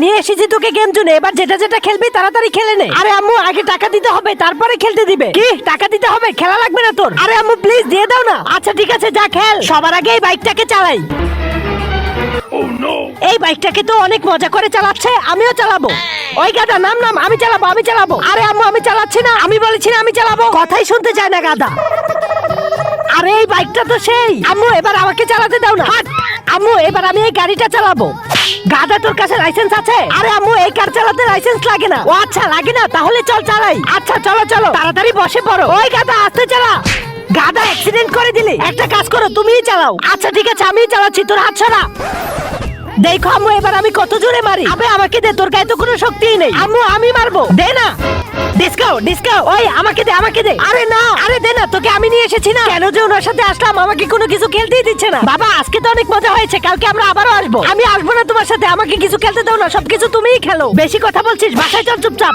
নিয়ে এসেছি তোকে গেম জোনে, এবার যেটা যেটা খেলবি তাড়াতাড়ি খেলে নে। আরে আম্মু আগে টাকা দিতে হবে তারপরে খেলতে দিবে। কি টাকা দিতে হবে? খেলা লাগবে না তোর? আরে আম্মু প্লিজ দিয়ে দাও না। আচ্ছা ঠিক আছে যা খেল। সবার আগে এই বাইকটাকে চালাই। এই বাইকটাকে তো অনেক মজা করে চালাচ্ছে, আমিও চালাবো। ওই গাদা নাম নাম, আমি চালাবো আমি চালাবো। আরে আম্মু আমি চালাচ্ছি না, আমি বলেছি না আমি চালাবো। কথাই শুনতে চায় না গাদা। আরে এই বাইকটা তো সেই। আম্মু এবার আমাকে চালাতে দাও না। হাট। আম্মু এবার আমি এই গাড়িটা চালাবো। গাদা তোর কাছে লাইসেন্স আছে? আরে আম্মু এই কার চালাতে লাইসেন্স লাগে না। ও আচ্ছা লাগে না, তাহলে চল চালাই। আচ্ছা চলো চলো তাড়াতাড়ি বসে পড়ো। ওই গাদা আস্তে চালা। গাদা অ্যাক্সিডেন্ট করে দিলি। একটা কাজ করো তুমিই চালাও। আচ্ছা ঠিক আছে আমিই চালাচ্ছি, তোর হাত ছড়া। দেখো আম্মু এবার আমি কত জোরে মারি। আবে আমাকে দে, তোর গায়ে তো কোনো শক্তিই নেই। আম্মু আমি মারবো, দে না। ডিসকাও ডিসকাও, ওই আমাকে দে আমাকে দে। আরে না, আরে দে না, তোকে আমি নিয়ে এসেছি না। কেন যে ওনার সাথে আসলাম, আমাকে কোনো কিছু খেলতেই দিচ্ছে না। বাবা আজকে তো অনেক মজা হয়েছে, কালকে আমরা আবারও আসবো। আমি আসবো না তোমার সাথে, আমাকে কিছু খেলতে দাও না, সবকিছু তুমিই খেলো। বেশি কথা বলছিস, বাসায় চল চুপচাপ।